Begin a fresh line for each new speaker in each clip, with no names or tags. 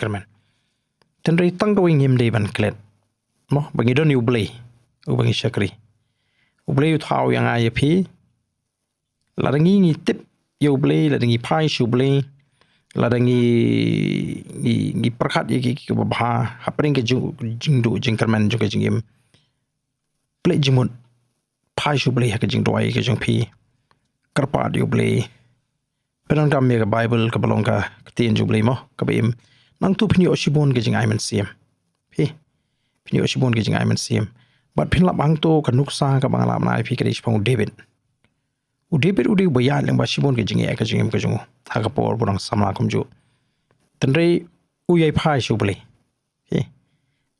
kerman tendri tanggo ingim de ban klet mo bangi don ublei ubangi syakri ublei uthau yang ayapi ladangi ngi tip ublei ladangi pai ublei ladangi ngi perkhat ki babha hapring ke jingdu jingkerman juga jingim plek jimut pai ublei ha ke jingdoi ke jingpi kerpa ublei penan kam me bible ka balongka tin ublei mo ka bim nang tu phini oshibon ke jing aiman sim pi phini oshibon ke jing aiman sim bat phin lap hang to kanuk sa ka bangala na pi ke pong david David udi bayar yang basibon ke jingi ka jingim ka jungu ha ka por burang samla kumju tendrei uyai phai subli he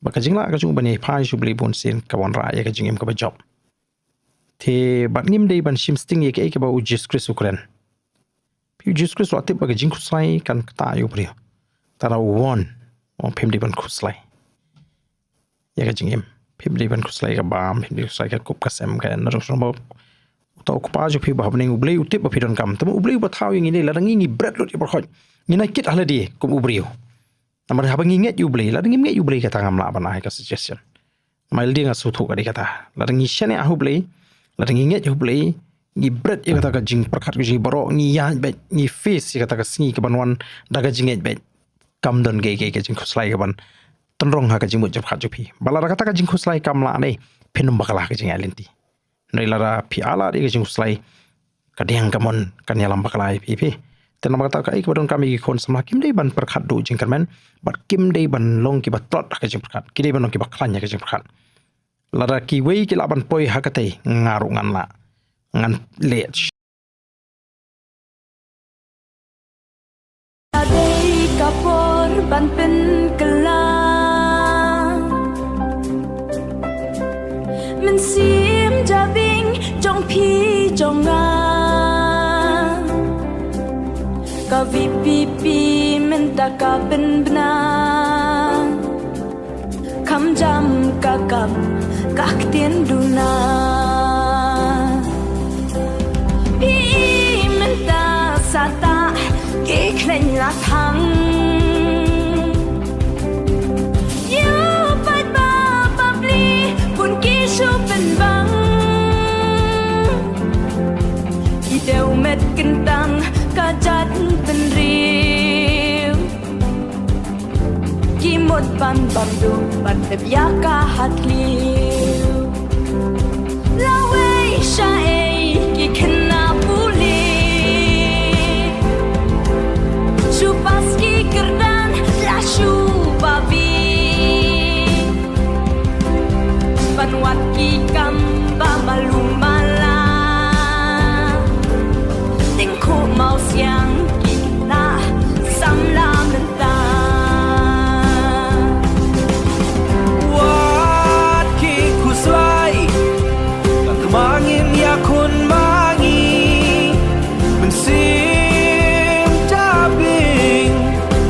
baka jingla ka jungu bani phai subli bon sin ka bon ra ya ka jingim ka ba job the bat ngim dei ban sim sting ye ke ba Jesus Christ ukran pi Jesus Christ atip ba ka jing khusai kan ta yu pri tara won on pim dei ban khuslai ya ka jingim pim dei ban khuslai ka bam pim dei khusai ka kup ka sem ka na ro tau kupa jo pi bahab ning ublei utip pi don kam tamu ublei ba thau yang ini ladangi ngi bread lot ibar khoj ngina kit ala di kum ubriu namar haba ngi nget ublei ladangi nget ublei kata ngam la bana ka suggestion mail dia ngasu thu ka di kata ladangi shane a ublei ladangi nget ublei ngi bread ya kata ka jing perkhat ki baro ngi ya be ngi fish ya kata ka singi ka banwan daga jinget be kam don ge jing khuslai ka ban tenrong ha ka jing mut jap khat jo pi bala kata ka jing khuslai kam la nei pinum bakala ka jing alenti Nailara piala di kejung selai kadiang kamon kanyalam bakalai pipi tenam kata kai kebadon kami kon sama kim dei ban perkhat du jingkerman bat kim dei ban long ki batlot ka jing perkhat ki dei ban long ki baklanya ka jing perkhat lara ki wei ki laban poi hakate ngaru ngan la ngan lech
adei kapor ban pen kelang men sim jabing jong pi jong nga ka vi pi men ta ka ben bna kam jam ka kap kak tien du na pi men ta sa ta ke klen la thang you pat ba babli kun ki shu ben bang Deu met kentang kajat penriu Kimot pan bamdu pan tebiaka hatliu Lawe syae ki kena puli Chupas ki kerdan lashu babi Panwat ki kamba malumala Ku mau siang kita samla mentah
Wat ki kuslai kan kemangin ya kun mangi mensim jabing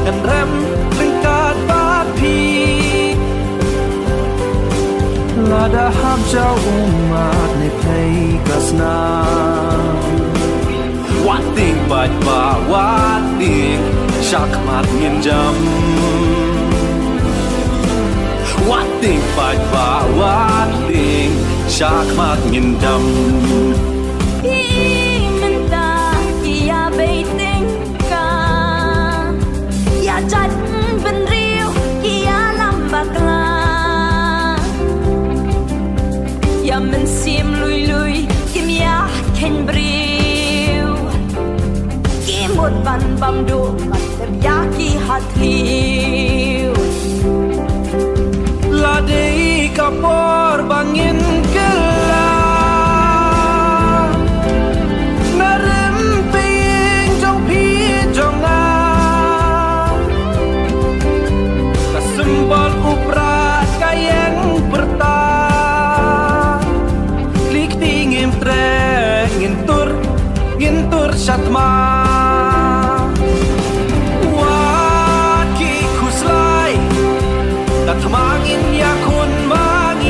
dan rem lengkat papi lada ham jauh umat ne play kasna Wat ting bạch và wat ting sắc mặt nghìn dặm Wat ting bạch và wat ting sắc mặt nghìn dặm
Minta kia bay tình ca Ya chặt bên riu kia làm bạc la Ya mình xiêm lui lui kim ya khen briu Một ban bam du ban tebyaki hatliu
La dei kapor bangin kelang Narim ping jong pi jong a Kasembal uprat kayeng berta Lik tingim tre ngintur syatma